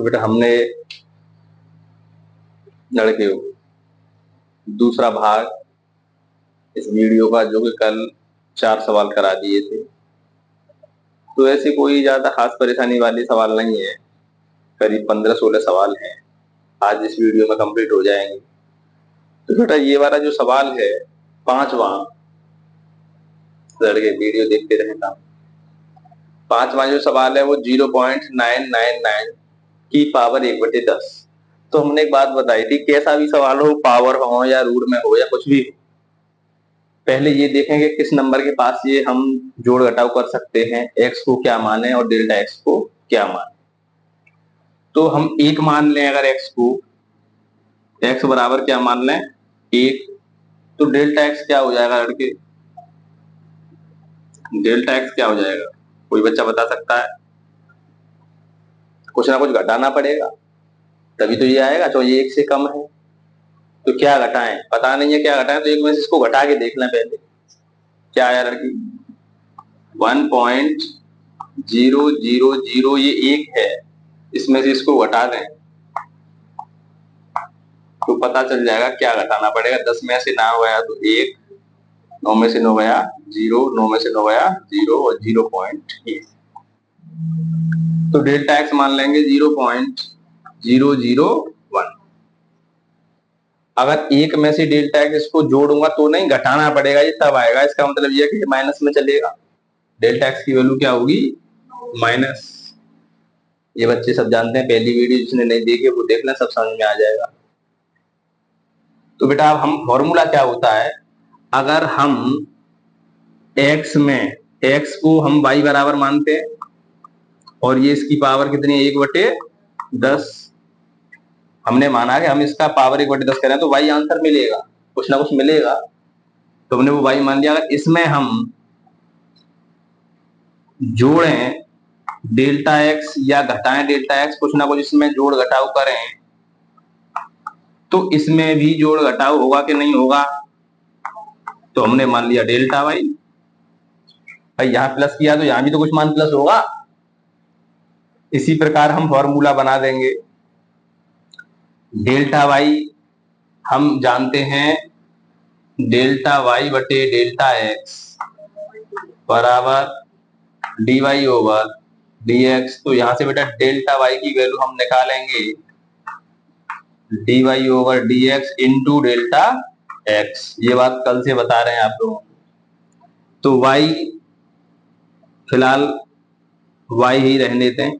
तो बेटा हमने लड़के दूसरा भाग इस वीडियो का, जो कि कल 4 सवाल करा दिए थे, तो ऐसे कोई ज्यादा खास परेशानी वाली सवाल नहीं है। करीब 15-16 सवाल हैं, आज इस वीडियो में कंप्लीट हो जाएंगे। तो बेटा ये वाला जो सवाल है 5वां, लड़के वीडियो देखते रहना। 5वां जो सवाल है वो 0.999 की पावर 1/10। तो हमने एक बात बताई थी, कैसा भी सवाल हो, पावर हो या रूट में हो या कुछ भी, पहले ये देखेंगे किस नंबर के पास ये हम जोड़ घटाव कर सकते हैं, एक्स को क्या माने और डेल्टा एक्स को क्या माने। तो हम 1 मान लें, अगर एक्स को, एक्स बराबर क्या मान लें 1, तो डेल्टा एक्स क्या हो जाएगा लड़के, डेल्टा एक्स क्या हो जाएगा, कोई बच्चा बता सकता है? कुछ ना कुछ घटाना पड़ेगा तभी तो ये आएगा। तो ये 1 से कम है तो क्या घटाएं, पता नहीं है क्या घटाएं, तो एक में से इसको घटा के देख लें पहले क्या आया लड़की। 1.000 ये 1 है, इसमें से इसको घटा दें तो पता चल जाएगा क्या घटाना पड़ेगा। 10 में से 9 गया तो 1, 9 में से 9 गया 0, 9 में से 9 गया 0 और 0.1, तो डेल्टा एक्स मान लेंगे 0.001। अगर 1 में से डेल्टा एक्स इसको जोड़ूंगा तो नहीं, घटाना पड़ेगा, ये तब आएगा। इसका मतलब ये है कि माइनस में चलेगा, डेल्टा एक्स की वैल्यू क्या होगी माइनस। ये बच्चे सब जानते हैं, पहली वीडियो जिसने नहीं देखी वो देख लें, सब समझ में आ जाएगा। तो बेटा अब हम फॉर्मूला क्या होता है, अगर हम x में x को हम y बराबर मानते हैं और ये इसकी पावर कितनी है 1/10, हमने माना कि हम इसका पावर 1/10 करें तो y आंसर मिलेगा, कुछ ना कुछ मिलेगा, तो हमने वो y मान लिया। अगर इसमें हम जोड़ें डेल्टा x या घटाएं डेल्टा x, कुछ ना कुछ इसमें जोड़ घटाव करें, तो इसमें भी जोड़ घटाव होगा कि नहीं होगा, तो हमने मान लिया डेल्टा y। भाई यहाँ प्लस किया तो यहाँ भी तो कुछ मान प्लस होगा। इसी प्रकार हम फॉर्मूला बना देंगे, डेल्टा y हम जानते हैं डेल्टा y बटे डेल्टा x बराबर dy/dx। तो यहां से बेटा डेल्टा y की वैल्यू हम निकालेंगे dy/dx इंटू डेल्टा x। ये बात कल से बता रहे हैं आप लोगों को। तो y फिलहाल y ही रहने देते हैं,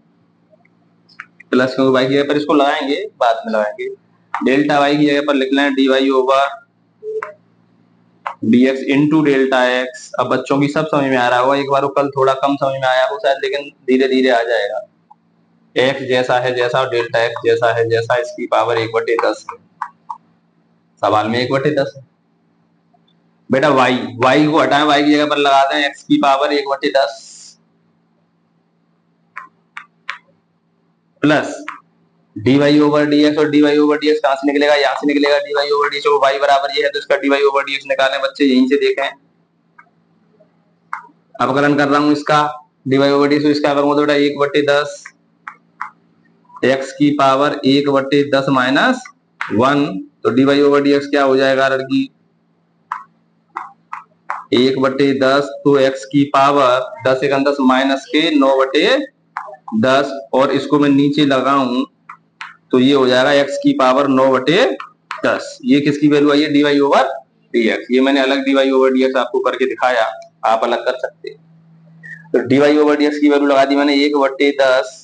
प्लस क्योंकि y की जगह पर इसको लगाएंगे, बाद में लगाएंगे। डेल्टा y की जगह पर लिख लें dy/dx इंटू डेल्टा x। अब बच्चों की सब समझ में आ रहा होगा, एक बार कल थोड़ा कम समझ में आया हो शायद, लेकिन धीरे धीरे आ जाएगा। x जैसा है जैसा और डेल्टा x जैसा है जैसा, इसकी पावर 1/10 है, सवाल में 1/10 है। बेटा y को हटाएं, y की जगह पर लगा दें x की पावर 1/10 प्लस dy/dx, और dy/dx कहां से निकलेगा, यहां से निकलेगा dy/dx, और y बराबर ये है तो इसका dy/dx निकालें बच्चे, यहीं से देखें। अवकलन कर रहा हूं इसका dy/dx, इसका अवकलन बेटा 1/10 x की पावर 1/10 माइनस 1, तो dy/dx क्या हो जाएगा लड़की 1/10, तो x की पावर 10 × 10 माइनस के 9/10, और इसको मैं नीचे लगाऊं तो ये हो जाएगा x की पावर 9/10। ये किसकी वैल्यू आई है dy/dx। ये मैंने अलग dy/dx आपको करके दिखाया, आप अलग कर सकते हैं। तो dy/dx की वैल्यू लगा दी मैंने 1/10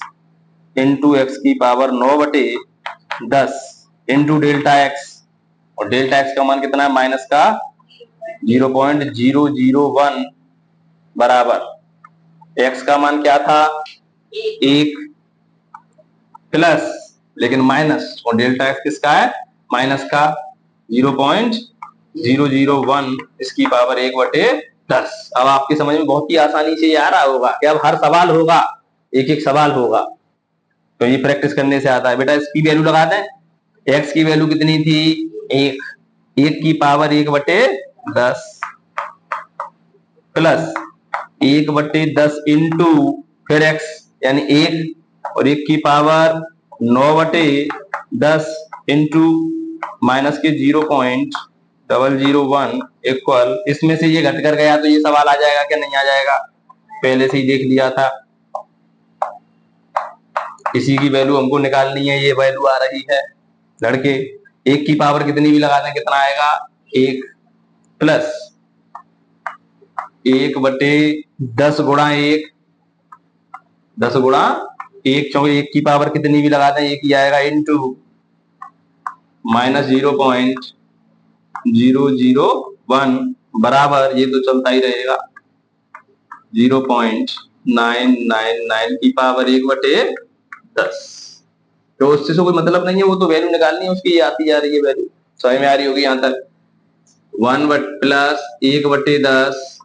इंटू एक्स की पावर 9/10 इंटू डेल्टा एक्स, और डेल्टा एक्स का मान कितना है माइनस का 0.001 बराबर एक्स का मान क्या था 1 प्लस, लेकिन माइनस, और डेल्टा एक्स किसका है माइनस का 0.001 इसकी पावर 1/10। अब आपकी समझ में बहुत ही आसानी से ये आ रहा होगा कि अब हर सवाल होगा, एक एक सवाल होगा, तो ये प्रैक्टिस करने से आता है। बेटा इसकी वैल्यू लगा दें, एक्स की वैल्यू कितनी थी 1 की पावर 1/10 प्लस 1/10 इंटू फिर एक्स यानी 1 और 1 की पावर 9/10 इंटू माइनस के 0.001 इक्वल, इसमें से ये घट कर गया तो ये सवाल आ जाएगा क्या नहीं आ जाएगा, पहले से ही देख लिया था। इसी की वैल्यू हमको निकालनी है, ये वैल्यू आ रही है लड़के। 1 की पावर कितनी भी लगा दें कितना आएगा, 1 प्लस 1/10 गुणा 1, 10 गुणा 1 चौके 1 की पावर कितनी भी लगा दें 1 ही आएगा, इंटू माइनस 0.001 बराबर, ये तो चलता ही रहेगा, 0.999 की पावर 1/10। तो उससे कोई मतलब नहीं है, वो तो वैल्यू निकालनी है उसकी, ये आती जा रही है वैल्यू, समझ में आ रही होगी यहां तक। 1 प्लस 1/10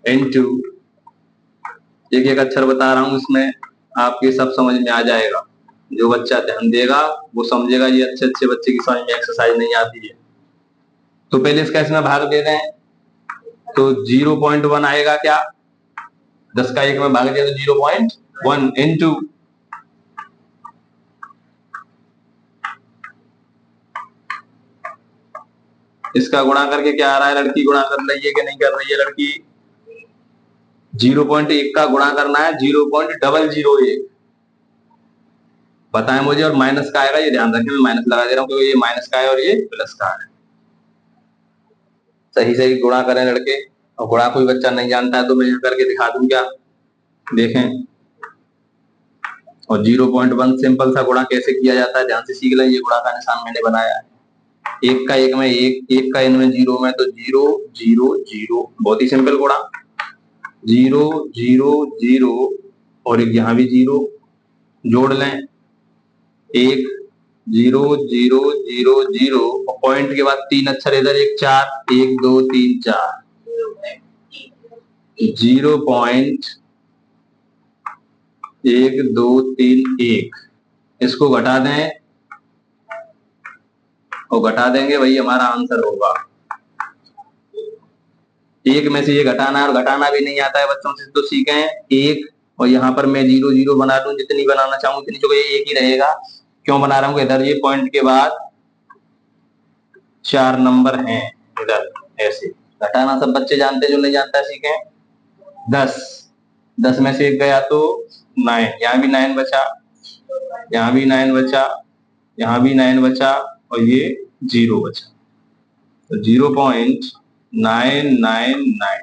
इंटू, एक एक अक्षर बता रहा हूं, इसमें आपके सब समझ में आ जाएगा। जो बच्चा ध्यान देगा वो समझेगा, ये अच्छे अच्छे बच्चे की समझ में एक्सरसाइज नहीं आती है। तो पहले इसका इसमें भाग दे दें, तो 0.1 आएगा क्या, 10 का 1 में भाग दिया तो 0.1 इंटू इसका गुणा करके क्या आ रहा है, लड़की गुणा कर रही है कि नहीं कर रही है लड़की, 0.1 का गुणा करना है 0.001 बताएं मुझे, और माइनस का आएगा, ये ध्यान रखें मैं माइनस लगा दे रहा हूं क्योंकि ये माइनस का है और ये प्लस का है। सही सही गुणा करें लड़के, और गुणा कोई बच्चा नहीं जानता है तो मैं यहाँ करके दिखा दूं क्या, देखें। और 0.1 सिंपल सा गुणा कैसे किया जाता है ध्यान से सीख लें, ये गुणा का निशान मैंने बनाया है, 1 का 1 में 1, 1 का इनमें 0 में तो 0 0 0, बहुत ही सिंपल गुणा, 0 0 0 और एक यहाँ भी 0 जोड़ लें, 1 0 0 0 0 और पॉइंट के बाद 3 अक्षर इधर, 1 4 1 2 3 4, 0.1231, इसको घटा दें और घटा देंगे वही हमारा आंसर होगा। एक में से ये घटाना और घटाना भी नहीं आता है बच्चों से तो सीखें, 1 और यहाँ पर मैं 0 0 बना दूं, जितनी बनाना चाहूं उतनी, तो ये 1 ही रहेगा। क्यों बना रहा हूं, इधर ये पॉइंट के बाद 4 नंबर हैं इधर, ऐसे घटाना सब बच्चे जानते, जो नहीं जानता सीखें। 10 में से 1 गया तो 9, यहाँ भी 9 बचा, यहाँ भी 9 बचा, यहाँ भी 9 बचा और ये 0 बचा, तो 0.999।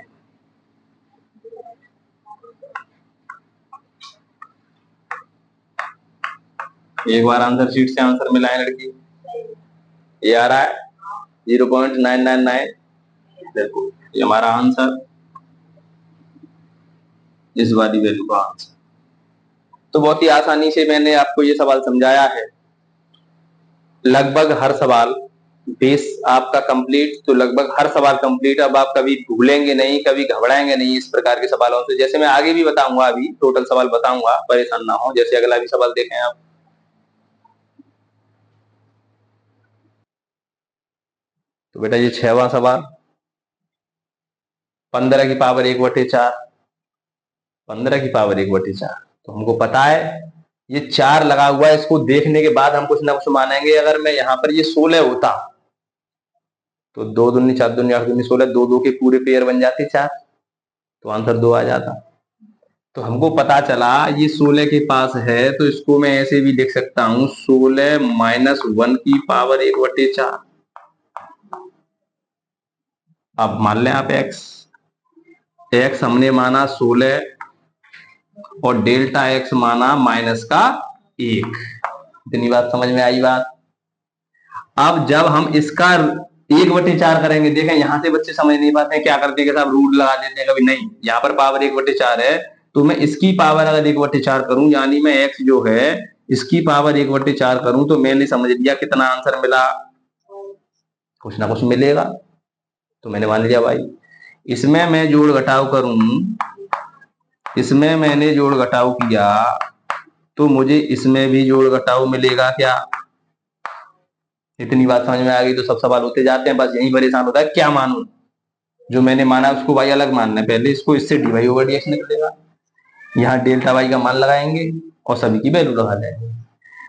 एक बार आंसर शीट से आंसर मिलाएं लड़की, ये आ रहा है 0.999, देखो ये हमारा आंसर, इस वाली वैल्यू का आंसर। तो बहुत ही आसानी से मैंने आपको ये सवाल समझाया है, लगभग हर सवाल बेस आपका कंप्लीट, तो लगभग हर सवाल कंप्लीट। अब आप कभी भूलेंगे नहीं, कभी घबराएंगे नहीं इस प्रकार के सवालों से, जैसे मैं आगे भी बताऊंगा, अभी टोटल सवाल बताऊंगा, परेशान ना हो। जैसे अगला भी सवाल देखें आप, तो बेटा ये 6वां सवाल, 15 की पावर 1/4, 15 की पावर 1/4, तो हमको पता है ये 4 लगा हुआ है, इसको देखने के बाद हम कुछ ना कुछ मानेंगे। अगर मैं यहाँ पर ये 16 होता तो 2 दूनी 4 दूनी 8 दूनी 16, 2 2 के पूरे पेयर बन जाते 4, तो आंसर 2 आ जाता। तो हमको पता चला ये 16 के पास है, तो इसको मैं ऐसे भी लिख सकता हूं, 16 माइनस 1 की पावर 1/4। अब मान लें आप x हमने माना 16 और डेल्टा x माना माइनस का 1, इतनी बात समझ में आई बात। अब जब हम इसका 1/4 करेंगे, देखें यहां से बच्चे समझ नहीं पाते हैं, क्या करते हैं कि साहब रूट लगा देते हैं, कभी नहीं, यहाँ पर पावर 1/4 है, तो मैं इसकी पावर अगर 1/4 करूं, यानी मैं x जो है इसकी पावर 1/4 करूं, तो मैंने समझ लिया कितना आंसर मिला, कुछ ना कुछ मिलेगा। तो मैंने मान लिया भाई, इसमें मैं जोड़ घटाव करूं, इसमें मैंने जोड़ घटाव किया तो मुझे इसमें भी जोड़ घटाव मिलेगा क्या, इतनी बात समझ में आ गई। तो सब सवाल होते जाते हैं, बस यही परेशान होता है क्या मानूं, जो मैंने माना उसको भाई अलग मानना है, पहले इसको इससे dy/dx निकलेगा, यहाँ डेल्टा y का मान लगाएंगे और सभी की वैल्यू लगा देंगे।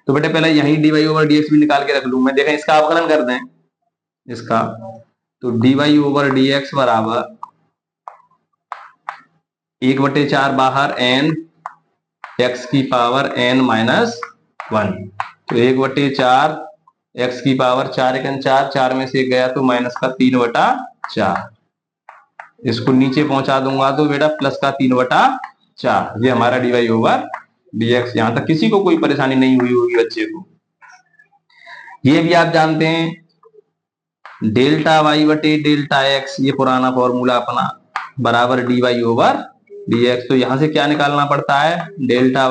तो बेटे पहले यही dy ओवर dx भी निकाल के रख लूं मैं। देखें इसका अवकलन कर दें इसका, तो dy ओवर dx बराबर 1/4 बाहर n x की पावर n माइनस 1। तो 1/4 x की पावर 4 1 4, 4 में से गया तो माइनस का 3/4। इसको नीचे पहुंचा दूंगा तो बेटा प्लस का 3/4। ये हमारा dy ओवर dx। यहां तक किसी को कोई परेशानी नहीं हुई होगी बच्चे को। ये भी आप जानते हैं डेल्टा वाई बटे डेल्टा एक्स, ये पुराना फॉर्मूला अपना, बराबर dy ओवर dx। तो यहां से क्या निकालना पड़ता है, डेल्टा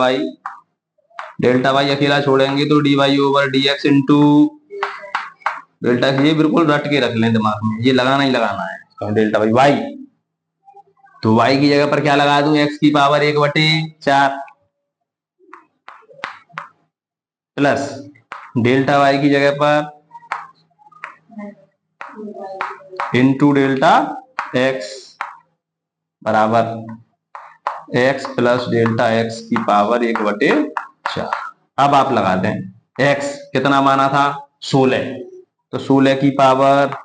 वाई अकेला छोड़ेंगे तो dy over dx into delta. ये बिल्कुल रट के रख लें दिमाग में, ये लगाना ही लगाना है डेल्टा वाई। तो y की जगह पर क्या लगा दूं, x की पावर 1/4 प्लस डेल्टा y की जगह पर इंटू डेल्टा x बराबर x प्लस डेल्टा x की पावर 1/4। अब आप लगा दें x कितना माना था 16, तो 16 की power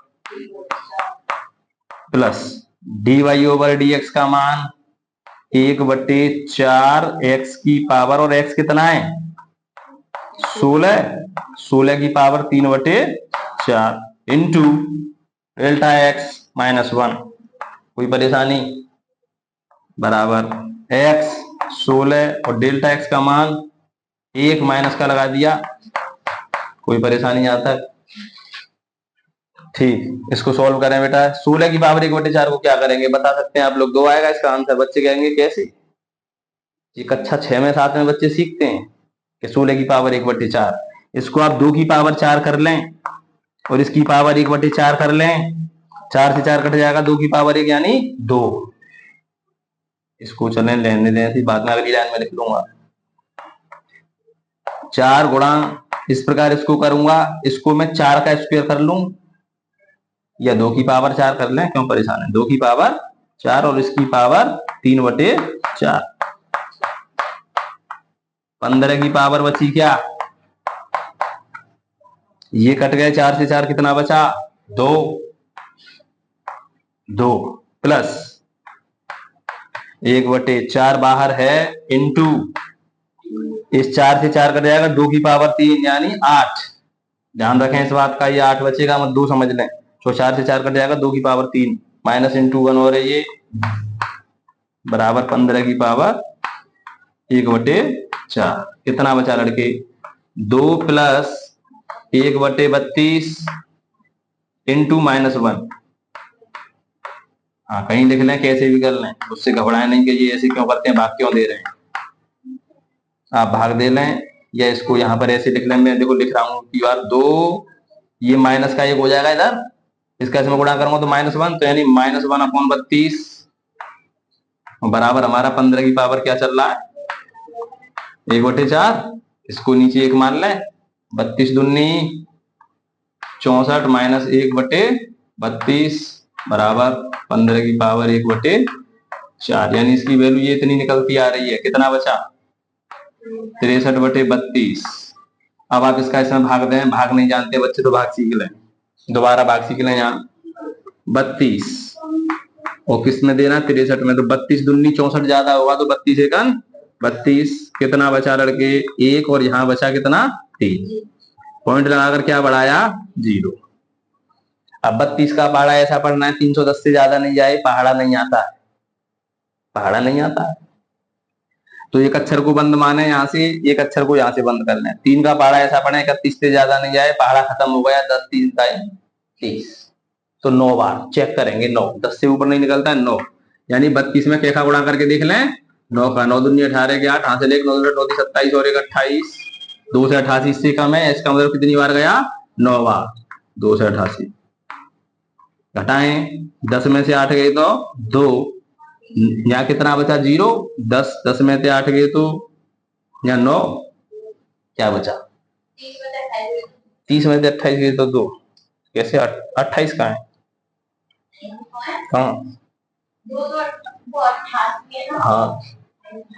plus dy over dx का मान 1/4 x की पावर, और x कितना है 16 की power 3/4 into delta x minus 1। कोई परेशानी, बराबर x 16 और डेल्टा x का मान 1 माइनस का लगा दिया। कोई परेशानी यहाँ तक, ठीक। इसको सॉल्व करें बेटा, 16 की पावर 1/4 को क्या करेंगे बता सकते हैं आप लोग, 2 आएगा इसका आंसर। बच्चे कहेंगे कैसे, ये कक्षा 6 में 7 में बच्चे सीखते हैं कि 16 की पावर 1/4। इसको आप 2 की पावर 4 कर लें और इसकी पावर 1/4 कर लें, 4 से 4 कट जाएगा, 2 की पावर 1 यानी 2। इसको चलें लेने दें, ऐसी बात में अगली लाइन में लिख लूंगा 4 गुणा, इस प्रकार इसको करूंगा, इसको मैं 4 का स्क्वायर कर लूं या 2 की पावर 4 कर लें, क्यों परेशान है, 2 की पावर 4 और इसकी पावर 3/4। 15 की पावर बची क्या, ये कट गए, 4 से 4 कितना बचा 2 प्लस 1/4 बाहर है इंटू, इस 4 से 4 कट जाएगा, 2 की पावर 3 यानी 8। ध्यान रखें इस बात का, ये 8 बचेगा मत 2 समझ लें। तो 4 से 4 कट जाएगा, 2 की पावर 3 माइनस इंटू 1 हो रही है, बराबर 15 की पावर 1/4। कितना बचा लड़के 2 प्लस 1/32 इंटू माइनस 1। हाँ कहीं लिख लें, कैसे भी कर लें, उससे घबराए नहीं कि ये ऐसे क्यों करते हैं, भाग क्यों दे रहे हैं। आप भाग दे लें या इसको यहाँ पर ऐसे लिख लें, मैं देखो लिख रहा हूँ कि बार 2, ये माइनस का 1 हो जाएगा इधर, इसका इसमें गुणा करूंगा तो -1, तो यानी -1/32 बराबर हमारा 15 की पावर क्या चल रहा है 1/4। इसको नीचे 1 मान लें, 32 दूनी 64 माइनस 1/32 बराबर 15 की पावर 1/4। यानी इसकी वैल्यू ये इतनी निकलती आ रही है। कितना बचा 63/32। अब आप इसका इसमें भाग दें, भाग नहीं जानते बच्चे तो भाग सीख लें, दोबारा भाग सीख लें। यहाँ 32 और किस में देना 63 में, तो 32 दूनी 64 ज्यादा होगा तो 32 एकन 32। कितना बचा लड़के 1 और यहाँ बचा कितना 3। पॉइंट लगाकर क्या बढ़ाया 0। अब 32 का पहाड़ा ऐसा पढ़ना है 310 से ज्यादा नहीं जाए, पहाड़ा नहीं आता है, पहाड़ा नहीं आता है। तो एक अक्षर को बंद माने यहाँ से, एक अक्षर को यहाँ से बंद कर लें। 3 का पहाड़ा ऐसा पढ़े 31 से ज्यादा नहीं जाए, पहाड़ा खत्म हो गया, 10 3 30, तो 9 बार चेक करेंगे। 9 10 से ऊपर नहीं निकलता है 9, यानी 32 में क्या गुणा करके देख लें 9 का, 9 दूनी 18 के 8, हाथ से लेकर 9 9 27 और 1 28, 2 से 88 से कम है, इसका मतलब कितनी बार गया 9 बार, 2 से 88 घटाएं, 10 में से 8 गए तो 2, यहाँ कितना बचा 0, 10 में से 8 गए तो यहाँ 9, क्या बचा 30 में से 28 गए तो 2, कैसे 28 कहाँ है, हाँ हाँ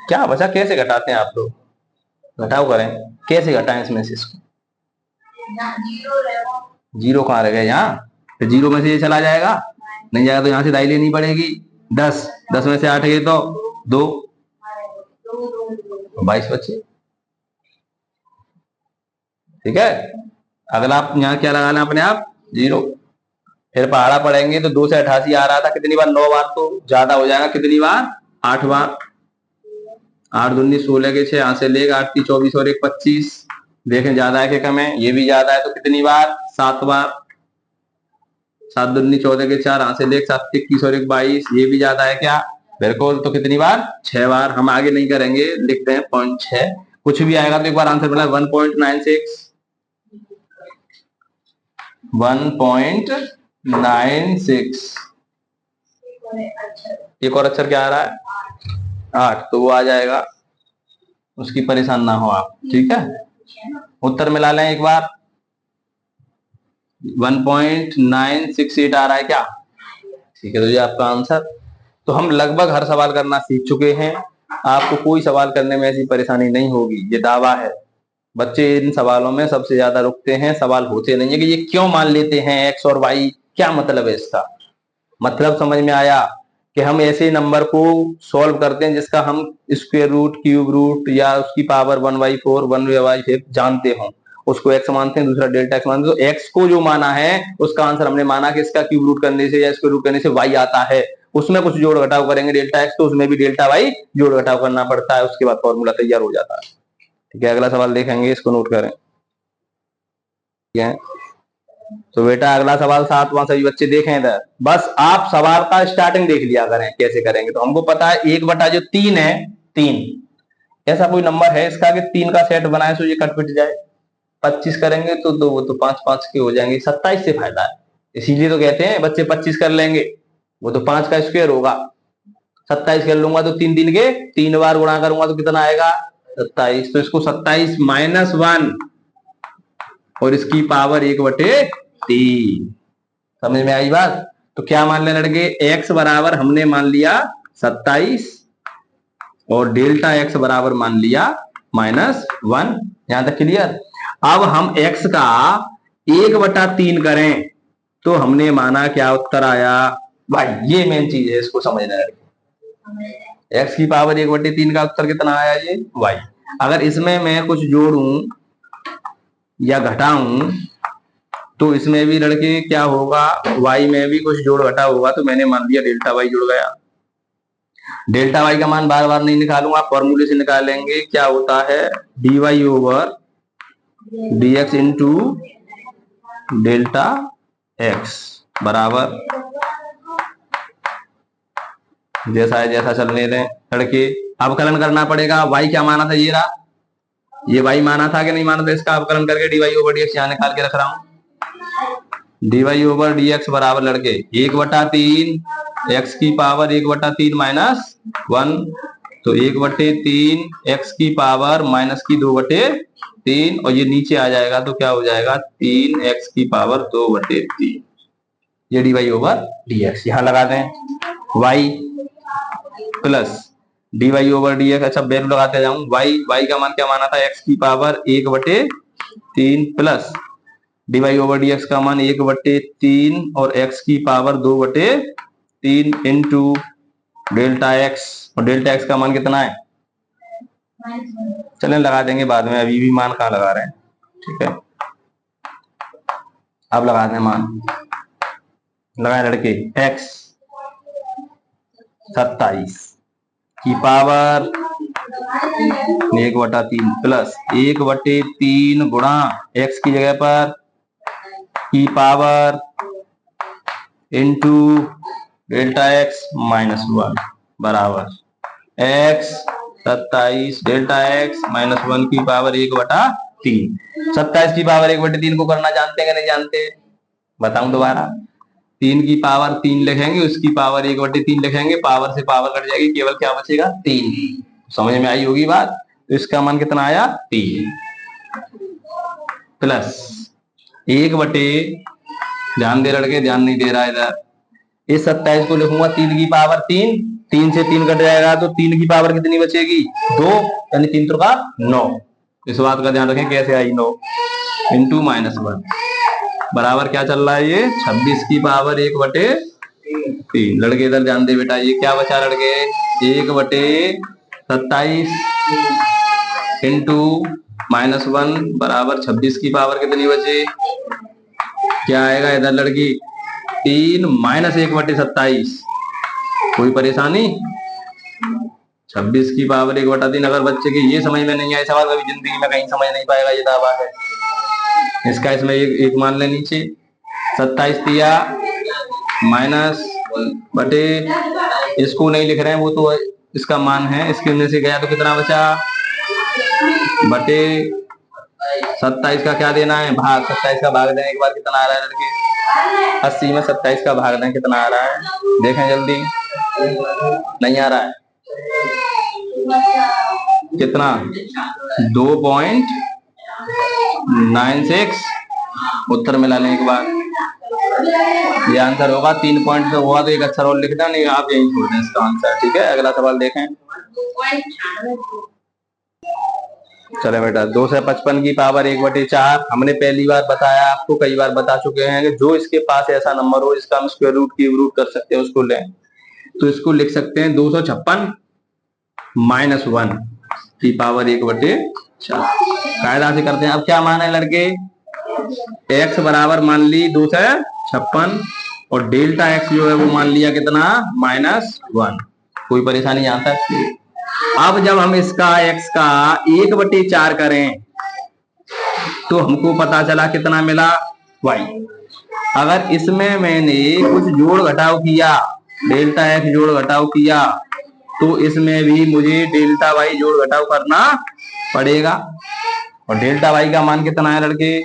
क्या बचा, कैसे घटाते हैं आप लोग, घटाव करें, कैसे घटाएं इसमें से इसको? जीरो कहाँ रह गया यहाँ, तो जीरो में से ये चला जाएगा, नहीं जाएगा तो यहाँ से दाई लेनी पड़ेगी। 10 10 में से 8 गए तो 2, 22 बचे। ठीक है, अगला आप यहाँ क्या लगाना अपने आप, 0। फिर पहाड़ा पढ़ेंगे तो 2 से 88 आ रहा था, कितनी बार, 9 बार, तो ज्यादा हो जाएगा, कितनी बार, 8 बार। 8 दूनी 16 के 6, यहाँ से लेगा 8 की 24 और 1 25। देखें ज्यादा है कि कम है, ये भी ज्यादा है, तो कितनी बार, 7 बार। 7 दूनी 14 के 4, यहाँ से लेग 7 के 21 और 1 22, ये भी ज्यादा है क्या, बिल्कुल, तो कितनी बार, 6 बार। हम आगे नहीं करेंगे, लिखते हैं 0.6, कुछ भी आएगा तो एक बार आंसर मिला 1.96, 1.96। एक और अक्षर क्या आ रहा है, 8, तो वो आ जाएगा, उसकी परेशान ना हो आप। ठीक है, उत्तर मिला लें एक बार, 1.968 आ रहा है क्या। ठीक है, तो ये आपका आंसर। तो हम लगभग हर सवाल करना सीख चुके हैं, आपको कोई सवाल करने में ऐसी परेशानी नहीं होगी, ये दावा है। बच्चे इन सवालों में सबसे ज्यादा रुकते हैं, सवाल होते नहीं है कि ये क्यों मान लेते हैं एक्स और वाई, क्या मतलब है इसका। मतलब समझ में आया कि हम ऐसे नंबर को सॉल्व करते हैं जिसका हम स्क्वायर रूट, क्यूब रूट या उसकी पावर 1/4 1/5 जानते हो, उसको एक्स मानते हैं, दूसरा डेल्टा एक्स मानते हैं। तो एक्स को जो माना है उसका आंसर हमने माना कि इसका क्यूब रूट करने से या स्क्वायर रूट करने से वाई आता है, उसमें कुछ जोड़ घटाव करेंगे डेल्टा एक्स, तो उसमें भी डेल्टा वाई जोड़ घटाव करना पड़ता है, उसके बाद फॉर्मूला तैयार हो जाता है। ठीक है, अगला सवाल देखेंगे, इसको नोट करें। ठीक है, तो बेटा अगला सवाल 7वां, सभी बच्चे देखें इधर, बस आप सवाल का स्टार्टिंग देख लिया करें कैसे करेंगे। तो हमको पता है 1/3 है, 3 ऐसा कोई नंबर है इसका कि 3 का सेट बनाए तो ये कट पिट जाए। 25 करेंगे तो 2, वो तो 5 5 के हो जाएंगे, 27 से फायदा है, इसीलिए तो कहते हैं बच्चे 25 कर लेंगे, वो तो 5 का स्क्वायर होगा। 27 कर लूंगा तो 3 3 के 3 बार गुणा करूंगा तो कितना आएगा, 27। तो इसको 27 - 1 और इसकी पावर 1/3। समझ में आई बात। तो क्या मान लें लड़के, x बराबर हमने मान लिया 27 और डेल्टा x बराबर मान लिया -1। यहां तक क्लियर। अब हम x का 1/3 करें तो हमने माना क्या उत्तर आया भाई, ये मेन चीज है, इसको समझना है। x की पावर 1/3 का उत्तर कितना आया, ये y। अगर इसमें मैं कुछ जोड़ूं या घटाऊं तो इसमें भी लड़के क्या होगा, y में भी कुछ जोड़ घटा होगा, तो मैंने मान लिया डेल्टा y जुड़ गया। डेल्टा y का मान बार बार नहीं निकालूंगा, फॉर्मूले से निकालेंगे। क्या होता है, dy/dx इंटू डेल्टा x बराबर, जैसा है जैसा चलने दें लड़के। अवकलन करना पड़ेगा, y क्या माना था, ये रहा, ये y माना था कि नहीं माना था, इसका अवकलन करके dy/dx यहाँ निकाल के रख रहा हूं। dy/dx बराबर लड़के 1/3 x की पावर 1/3 -1, तो 1/3 x की पावर माइनस की 2/3, और ये नीचे आ जाएगा तो क्या हो जाएगा, 3x की पावर 2/3। ये dy/dx यहाँ लगा दें, y प्लस dy/dx, अच्छा वैल्यू लगाते जाऊं, y का मान क्या माना था, x की पावर 1/3 प्लस dy/dx का मान 1/3 और x की पावर 2/3 इंटू डेल्टा x, और डेल्टा x का मान कितना है, चलें लगा देंगे बाद में, अभी भी मान कहाँ लगा रहे हैं। ठीक है, अब लगा दें मान, लगाए लड़के, x 27 की पावर 1/3 प्लस 1/3 गुणा x की जगह पर की पावर इंटू डेल्टा x -1 बराबर x 27 डेल्टा x -1 की पावर 1/3। 27 की पावर 1/3 को करना जानते हैं कि नहीं जानते, बताऊं दोबारा। 3 की पावर 3 लिखेंगे, उसकी पावर 1/3 लिखेंगे, पावर से पावर कट जाएगी, केवल क्या बचेगा, 3। समझ में आई होगी बात। तो इसका मान कितना आया, 3 प्लस 1/, ध्यान दे लड़के, ध्यान नहीं दे रहा इधर, इस 27 को लिखूंगा 3 की पावर 3, 3 से 3 कट जाएगा तो 3 की पावर कितनी बचेगी, 2, यानी 3 3 का 9। इस बात का ध्यान रखें कैसे आई 9 इंटू -1 बराबर क्या चल रहा है ये 26 की पावर 1/3। लड़के इधर ध्यान दे बेटा, ये क्या बचा लड़के 1/27 इंटू -1 बराबर 26 की पावर कितनी बची, क्या आएगा इधर लड़की 3 माइनस 1/27। कोई परेशानी, 26 की पावर 1/3। अगर बच्चे के ये समझ में नहीं आए सवाल, कभी जिंदगी में कहीं समझ नहीं पाएगा, ये दावा है इसका। इसमें एक मान ले नीचे 27 दिया माइनस बटे, इसको नहीं लिख रहे हैं वो तो इसका मान है, इसके में से गया तो कितना बचा बटे 27 का क्या देना है भाग, 27 का भाग दें एक बार कितना आ रहा है लड़के 80 में 27 का भाग दें कितना आ रहा है, देखें जल्दी, नहीं आ रहा है कितना 2.96 उत्तर मिला लें एक बार, ये आंसर होगा 3 पॉइंट तो हुआ तो एक अक्षर और लिख दें, नहीं आप यही छोड़ दें इसका आंसर। ठीक है, अगला सवाल देखें। चले बेटा 255 की पावर 1/4 हमने पहली बार बताया, आपको कई बार बता चुके हैं कि जो इसके पास ऐसा नंबर हो जिसका हम स्क्वायर रूट की रूट कर सकते हैं उसको लें, तो इसको लिख सकते हैं 256 -1 की पावर 1/4 कायदा से करते हैं। अब क्या माना है लड़के, x बराबर मान ली 256 और डेल्टा x जो है वो मान लिया कितना -1। कोई परेशानी यहां तक। अब जब हम इसका x का 1/4 करें तो हमको पता चला कितना मिला y। अगर इसमें मैंने कुछ जोड़ घटाव किया, डेल्टा x जोड़ घटाव किया, तो इसमें भी मुझे डेल्टा y जोड़ घटाव करना पड़ेगा। और डेल्टा y का मान कितना है लड़के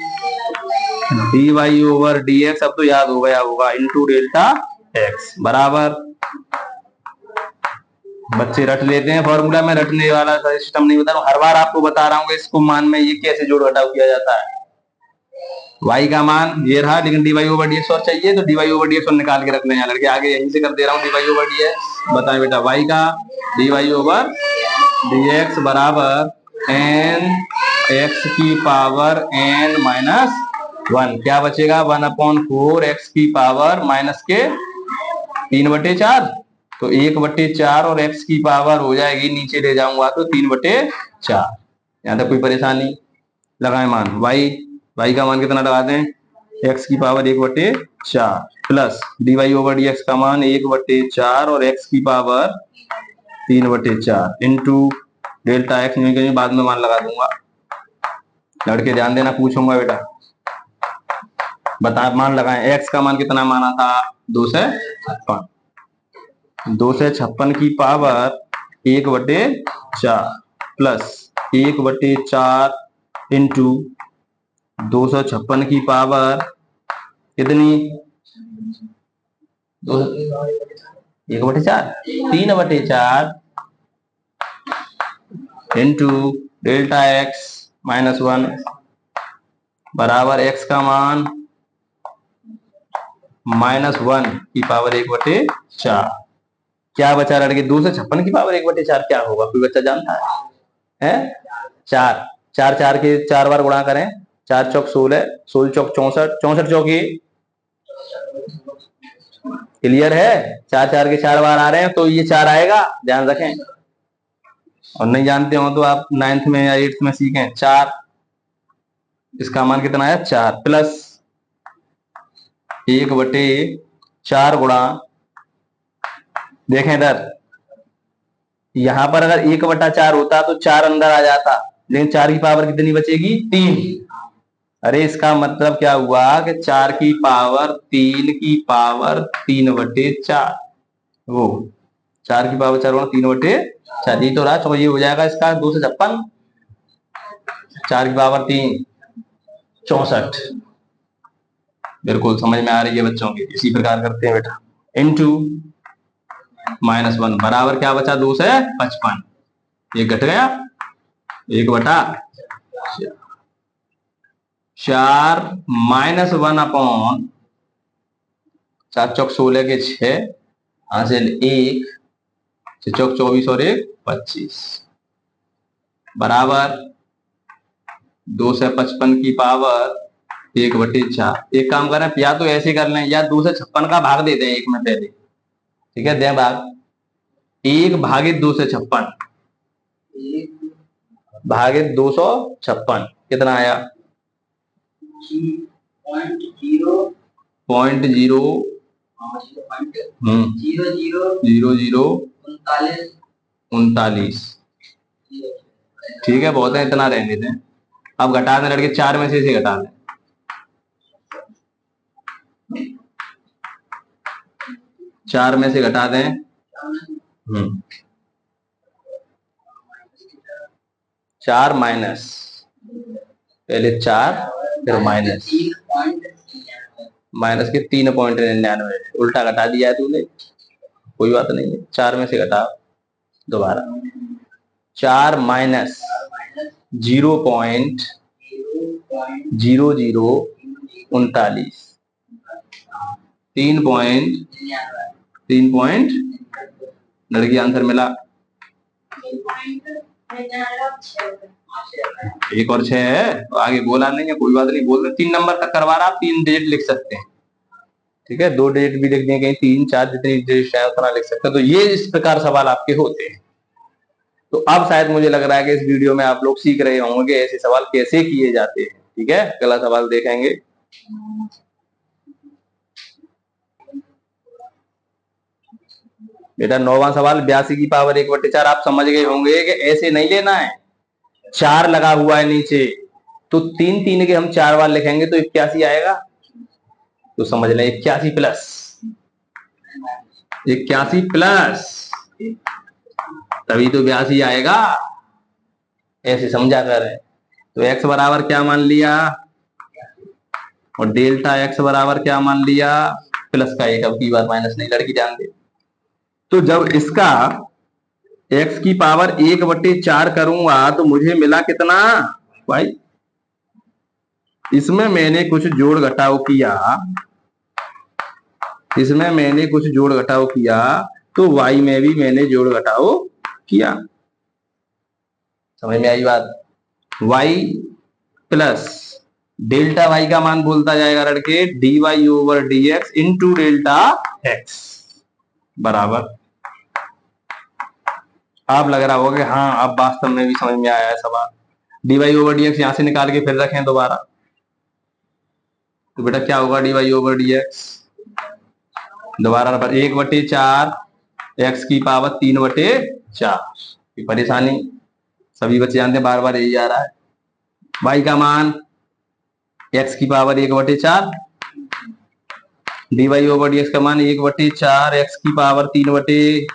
dy/dx, अब तो याद हो गया होगा, इंटू डेल्टा x बराबर, बच्चे रट लेते हैं फॉर्मूला में, रटने वाला सिस्टम नहीं बता रहा हूं, हर बार आपको बता रहा हूँ इसको मान में ये कैसे जोड़ घटाव किया जाता है। y का मान ये रहा, लेकिन dy/dx और चाहिए तो dy/dx और निकाल के रख लें यहाँ लड़के, आगे यहीं से कर दे रहा हूँ dy/dx। बताएं बेटा y का dy/dx बराबर n x की पावर n-1, क्या बचेगा 1/4 x की पावर माइनस के 3/4, तो 1/4 और x की पावर हो जाएगी, नीचे ले जाऊंगा तो 3/4। यहाँ तक कोई परेशानी, लगाएं मान y का मान कितना लगा दें x की पावर 1/4 प्लस dy/dx का मान 1/4 और x की पावर 3/4 इंटू डेल्टा x, नहीं बाद में मान लगा दूंगा लड़के, ध्यान देना पूछूंगा बेटा, बता मान लगाएं। x का मान कितना माना था 256 की पावर 1/4 प्लस 1/4 इंटू 256 की पावर कितनी 1/4 3/4 इंटू डेल्टा x -1 बराबर x का मान -1 की पावर 1/4। क्या बचा लड़के 256 की पावर 1/4 क्या होगा, कोई बच्चा जानता है? 4 4 4 के 4 बार गुणा करें, 4 चौक 16, 16 चौक 64, 64 चौकी क्लियर है, 4 4 के 4 बार आ रहे हैं तो ये 4 आएगा, ध्यान रखें। और नहीं जानते हो तो आप 9th में या 8th में सीखें। 4 इसका मान कितना है 4 प्लस 1/4 गुणा, देखें इधर यहां पर अगर 1/4 होता तो 4 अंदर आ जाता, लेकिन 4 की पावर कितनी बचेगी 3। अरे इसका मतलब क्या हुआ कि 4 की पावर 3 की पावर 3/4, वो 4 की पावर 4 गुणा 3/4 ये तो रहा, तो ये हो जाएगा इसका 256, 4 की पावर 3 64। बिल्कुल समझ में आ रही है बच्चों की, इसी प्रकार करते हैं बेटा। इंटू -1 बराबर क्या बचा 255, ये घट गया 1/4 -1/4 चौक 16 के 6 हासिल 1 6 चौक 24 और 1 25 बराबर 255 की पावर 1/4। एक काम करें, या तो ऐसे कर लें या 256 का भाग दे दें एक में पहले। ठीक है, दें भाग 1/256 भागित 256 कितना आया? 0.0 0039। ठीक है, बहुत है, इतना रहने दें। अब घटा दें लड़के, 4 में से इसे घटा दें। 4 में से घटा दें। 4 माइनस, पहले 4 फिर माइनस, माइनस के 3.99। उल्टा घटा दिया है तूने, कोई बात नहीं है। 4 में से घटा दोबारा, 4 माइनस 0.0039, 3 लड़की आंसर मिला। एक और 6 है, तो आगे बोला नहीं है, कोई बात नहीं, बोल रहे 3 नंबर तक करवा रहा, आप 3 डिजिट लिख सकते हैं। ठीक है, 2 डिजिट भी लिख दिए, कहीं 3 4 जितनी डिजिट है उतना लिख सकते हैं। तो ये इस प्रकार सवाल आपके होते हैं। तो अब शायद मुझे लग रहा है कि इस वीडियो में आप लोग सीख रहे होंगे ऐसे सवाल कैसे किए जाते हैं। ठीक है, अगला सवाल देखेंगे। बेटा 9वां सवाल, 82 की पावर 1/4। आप समझ गए होंगे कि ऐसे नहीं लेना है, 4 लगा हुआ है नीचे, तो 3 3 के हम 4 बार लिखेंगे तो 81 आएगा। तो समझ लें 81 प्लस 81 प्लस, तभी तो 82 आएगा। ऐसे समझा कर है। तो x बराबर क्या मान लिया, और डेल्टा x बराबर क्या मान लिया, प्लस का एक, अब की बार माइनस नहीं लड़की ध्यान दे। तो जब इसका x की पावर 1/4 करूंगा तो मुझे मिला कितना भाई, इसमें मैंने कुछ जोड़ घटाव किया, इसमें मैंने कुछ जोड़ घटाव किया, तो y में भी मैंने जोड़ घटाव किया। समझ में आई बात? y प्लस डेल्टा y का मान बोलता जाएगा लड़के dy/dx इंटू डेल्टा x बराबर। आप लग रहा होगा कि हाँ अब वास्तव में भी समझ में आया है सवाल। dy/dx यहां से निकाल के फिर रखें दोबारा, तो बेटा क्या होगा dy/dx दोबारा 1/4 x की पावर 3/4। परेशानी सभी बच्चे जानते हैं, बार बार यही आ रहा है। y का मान x की पावर 1/4, dy/dx का मान 1/4 x की पावर 3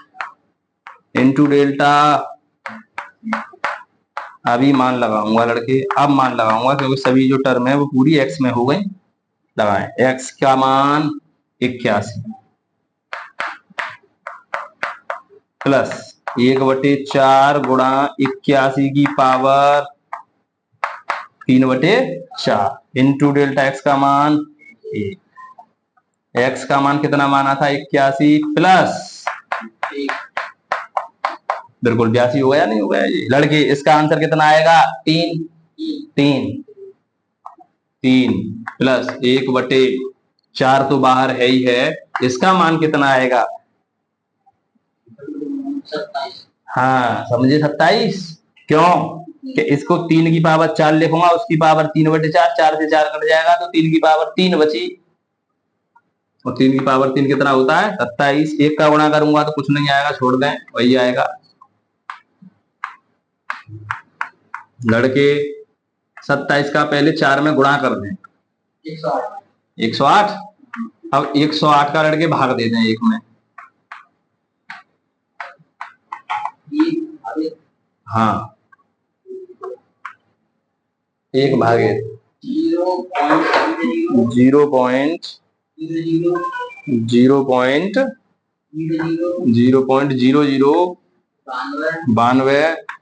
इंटू डेल्टा। अभी मान लगाऊंगा लड़के, अब मान लगाऊंगा क्योंकि सभी जो टर्म है वो पूरी x में हो गई। लगाएं, x का मान 81 प्लस 1/4 गुणा 81 की पावर 3/4 इंटू डेल्टा x का मान 1। x का मान कितना माना था 81 प्लस बिल्कुल 82 हो गया, नहीं हो गया ये लड़के? इसका आंसर कितना आएगा 3 प्लस 1/4 तो बाहर है ही है, इसका मान कितना आएगा? 27। हाँ समझे, 27। क्यों कि इसको 3 की पावर 4 लिखूंगा, उसकी पावर 3/4, 4 से 4 कट जाएगा तो 3 की पावर 3 बची, और 3 की पावर 3 कितना होता है 27। 1 का गुणा करूंगा तो कुछ नहीं आएगा, छोड़ दें, वही आएगा लड़के। 27 का पहले 4 में गुणा कर दें, 108। अब 108 का लड़के भाग दे दें 1 में, हाँ 1 भागे 0.0092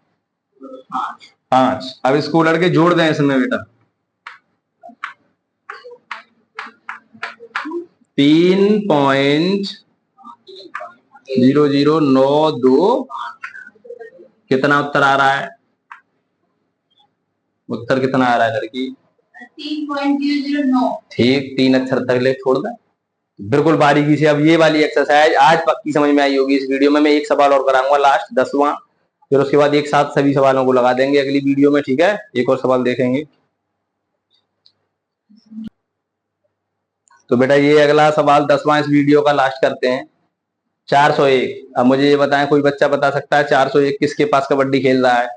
अब इसको लड़के जोड़ दें इसमें बेटा, 3.0092 कितना उत्तर आ रहा है उत्तर कितना आ रहा है लड़की? 3.009। ठीक, 3 अक्षर तक ले छोड़ दे बिल्कुल बारीकी से। अब ये वाली एक्सरसाइज आज पक्की समझ में आई होगी। इस वीडियो में मैं एक सवाल और कराऊंगा लास्ट 10वां, फिर उसके बाद एक साथ सभी सवालों को लगा देंगे अगली वीडियो में। ठीक है, एक और सवाल देखेंगे। तो बेटा ये अगला सवाल 10वां इस वीडियो का लास्ट करते हैं। 401। अब मुझे ये बताएं, कोई बच्चा बता सकता है 401 किसके पास कबड्डी खेल रहा है?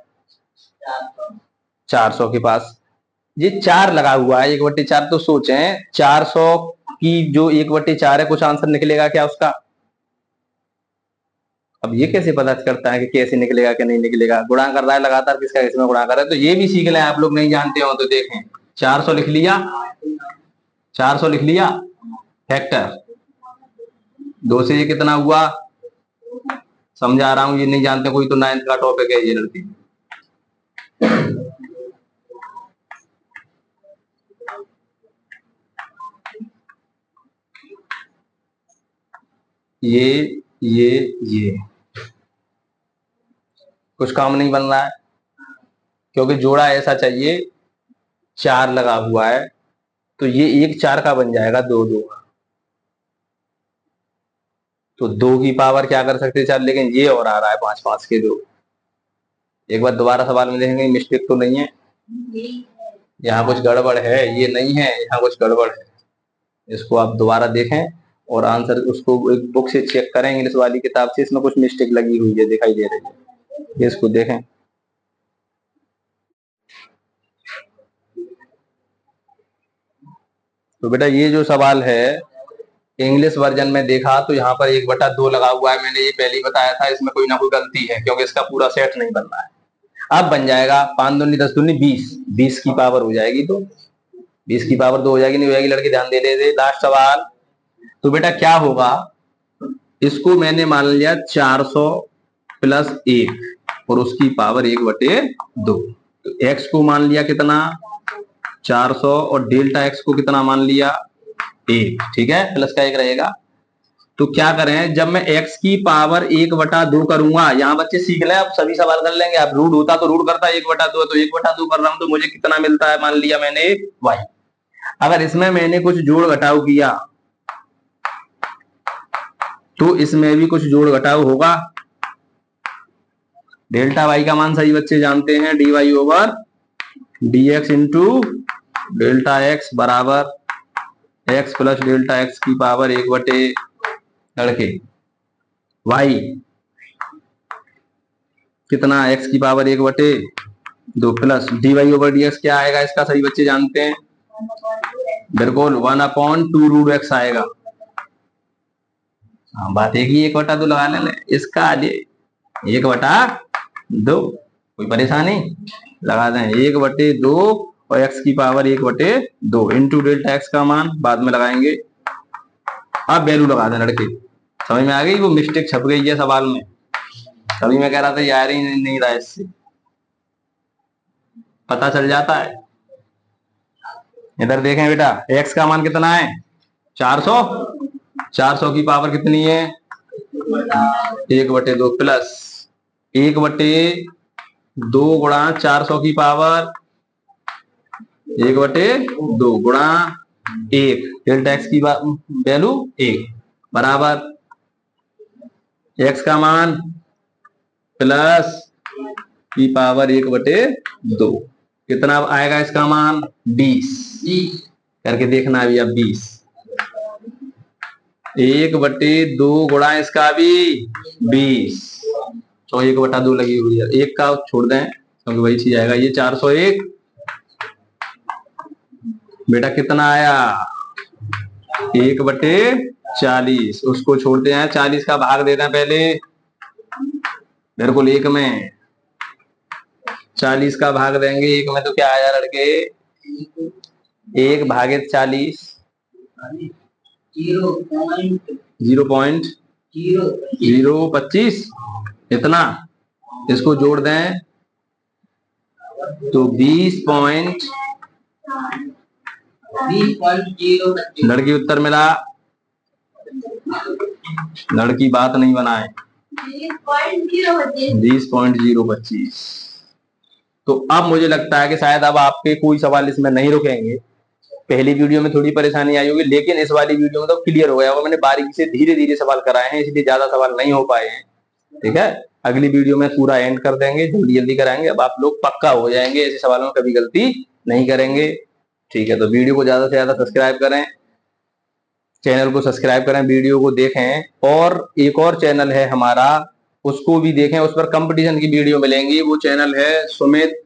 400 के पास। ये 4 लगा हुआ है, 1/4। तो सोचें 400 की जो 1/4 है, कुछ आंसर निकलेगा क्या उसका? अब ये कैसे पता करता है कि कैसे निकलेगा क्या नहीं निकलेगा? गुणा कर रहा है लगातार, किसका किसमें गुणा कर रहा है। तो ये भी सीख लें आप लोग, नहीं जानते हो तो देखें। 400 लिख लिया, 400 लिख लिया फैक्टर 2 से। ये कितना हुआ? समझा रहा हूं, ये नहीं जानते कोई तो 9th का टॉपिक है ये लड़की। ये कुछ काम नहीं बन रहा है क्योंकि जोड़ा ऐसा चाहिए। 4 लगा हुआ है तो ये 1 4 का बन जाएगा 2 2 का। तो 2 की पावर क्या कर सकते 4, लेकिन ये और आ रहा है 5 5 के 2। एक बार दोबारा सवाल में देखेंगे, मिस्टेक तो नहीं है, यहाँ कुछ गड़बड़ है। ये नहीं है, यहाँ कुछ गड़बड़ है। इसको आप दोबारा देखें और आंसर उसको एक बुक से चेक करें, इंग्लिश वाली किताब से। इसमें कुछ मिस्टेक लगी हुई है, दिखाई दे रही है, ये इसको देखें। तो बेटा ये जो सवाल है इंग्लिश वर्जन में देखा तो यहाँ पर 1/2 लगा हुआ है। मैंने ये पहले ही बताया था, इसमें कोई ना कोई गलती है क्योंकि इसका पूरा सेट नहीं बन रहा है। अब बन जाएगा 5 दूनी 10 दूनी 20, 20 की पावर हो जाएगी। तो 20 की पावर 2 हो जाएगी, नहीं हो जाएगी लड़की? ध्यान दे दे। लास्ट सवाल। तो बेटा क्या होगा, इसको मैंने मान लिया 400 + 1 और उसकी पावर 1/2। तो x को मान लिया कितना? 400 और डेल्टा x को कितना मान लिया? 1। ठीक है, प्लस का 1 रहेगा। तो क्या करें, जब मैं x की पावर 1/2 करूंगा, यहाँ बच्चे सीख ले, अब सभी सवाल कर लेंगे। अब रूट होता तो रूट करता, 1/2 तो 1/2 कर रहा हूं, तो मुझे कितना मिलता है? मान लिया मैंने y। अगर इसमें मैंने कुछ जोड़ घटाव किया तो इसमें भी कुछ जोड़ घटाव होगा। डेल्टा y का मान सही बच्चे जानते हैं, dy/dx इंटू डेल्टा x बराबर x प्लस डेल्टा x की पावर 1/, लड़के y कितना? x की पावर 1/2 प्लस dy/dx क्या आएगा इसका? सही बच्चे जानते हैं, बिल्कुल 1/2√x आएगा। हाँ, बात एक ही 1/2 लगा लें इसका। 1/2, कोई परेशानी? लगा दें 1/2 और x की पावर 1/2 इंटू डेल्टा x का मान बाद में लगाएंगे। अब वैल्यू लगा दें लड़के। समझ में आ गई? वो मिस्टेक छप गई है सवाल में, तभी मैं कह रहा था यार ही नहीं रहा, इससे पता चल जाता है। इधर देखें बेटा, x का मान कितना है? 400। 400 की पावर कितनी है? 1/2 प्लस 1/2 गुणा 400 की पावर 1/2 गुणा 1, डेल्टा एक्स की वैल्यू 1 बराबर x का मान प्लस की पावर 1/2। कितना आएगा इसका मान? 20 करके देखना अभी। अब 20 1/2 गुणा इसका भी 20, तो 1/2 लगी हुई है। 1 का छोड़ दें क्योंकि वही चीज आएगा। ये 401 बेटा कितना आया? 1/40। उसको छोड़ते हैं, 40 का भाग देते हैं पहले, बिल्कुल 1 में 40 का भाग देंगे 1 में, तो क्या आया लड़के? 1/40 0.025 इतना। इसको जोड़ दें तो 20.20 लड़की उत्तर मिला। लड़की बात नहीं बनाए, 20.025। तो अब मुझे लगता है कि शायद अब आपके कोई सवाल इसमें नहीं रुकेंगे। पहली वीडियो में थोड़ी परेशानी आई होगी, लेकिन इस वाली वीडियो में तो क्लियर हो गया होगा। मैंने बारीकी से धीरे धीरे सवाल कराए हैं, इसलिए ज्यादा सवाल नहीं हो पाए हैं। ठीक है, अगली वीडियो में पूरा एंड कर देंगे, जल्दी जल्दी कराएंगे। अब आप लोग पक्का हो जाएंगे, ऐसे सवालों में कभी गलती नहीं करेंगे। ठीक है, तो वीडियो को ज्यादा से ज्यादा सब्सक्राइब करें, चैनल को सब्सक्राइब करें, वीडियो को देखें। और एक और चैनल है हमारा, उसको भी देखें, उस पर कंपटीशन की वीडियो मिलेंगी। वो चैनल है सुमित,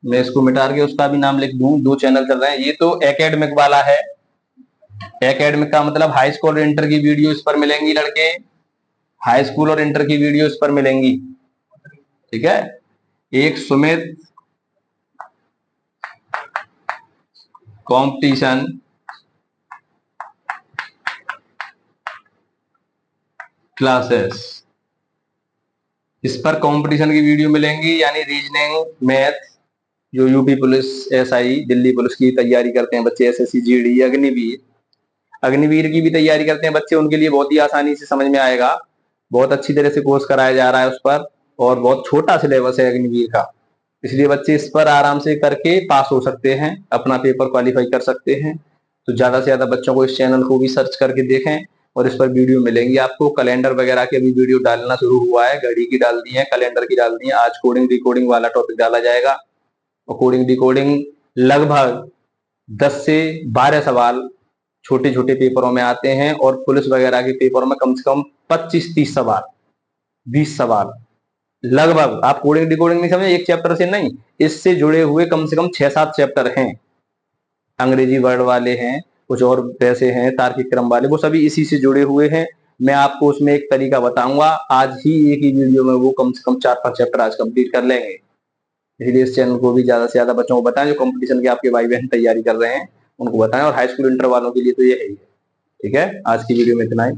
मैं इसको मिटा के उसका भी नाम लिख दूं, 2 चैनल चल रहे हैं। ये तो एकेडमिक वाला है, एकेडमिक का मतलब हाई स्कूल और इंटर की वीडियो इस पर मिलेंगी लड़के, हाई स्कूल और इंटर की वीडियो इस पर मिलेंगी। ठीक है, एक सुमित कंपटीशन क्लासेस, इस पर कंपटीशन की वीडियो मिलेंगी, यानी रीजनिंग, मैथ, जो UP police, SI, Delhi police की तैयारी करते हैं बच्चे, एसएससी, जीडी, अग्निवीर, अग्निवीर की भी तैयारी करते हैं बच्चे, उनके लिए बहुत ही आसानी से समझ में आएगा। बहुत अच्छी तरह से कोर्स कराया जा रहा है उस पर, और बहुत छोटा सिलेबस है अग्निवीर का, इसलिए बच्चे इस पर आराम से करके पास हो सकते हैं, अपना पेपर क्वालिफाई कर सकते हैं। तो ज्यादा से ज्यादा बच्चों को इस चैनल को भी सर्च करके देखें, और इस पर वीडियो मिलेंगी आपको। कैलेंडर वगैरह की अभी वीडियो डालना शुरू हुआ है, घड़ी की डाल दी है, कैलेंडर की डाल दी है। आज कोडिंग डिकोडिंग वाला टॉपिक डाला जाएगा, और कोडिंग डिकोडिंग लगभग 10 से 12 सवाल छोटे छोटे पेपरों में आते हैं, और पुलिस वगैरह के पेपरों में कम से कम 25-30 सवाल, 20 सवाल लगभग। आप कोडिंग डिकोडिंग नहीं समझे, एक चैप्टर से नहीं, इससे जुड़े हुए कम से कम 6-7 चैप्टर हैं। अंग्रेजी वर्ड वाले हैं, कुछ और वैसे हैं तार्किक क्रम वाले, वो सभी इसी से जुड़े हुए हैं। मैं आपको उसमें एक तरीका बताऊंगा, आज ही एक ही वीडियो में वो कम से कम 4-5 चैप्टर आज कंप्लीट कर लेंगे। इसलिए इस चैनल को भी ज्यादा से ज्यादा बच्चों को बताएं, जो कंपटीशन के आपके भाई बहन तैयारी कर रहे हैं उनको बताएं, और हाई स्कूल इंटर वालों के लिए तो ये है ही है। ठीक है, आज की वीडियो में इतना ही।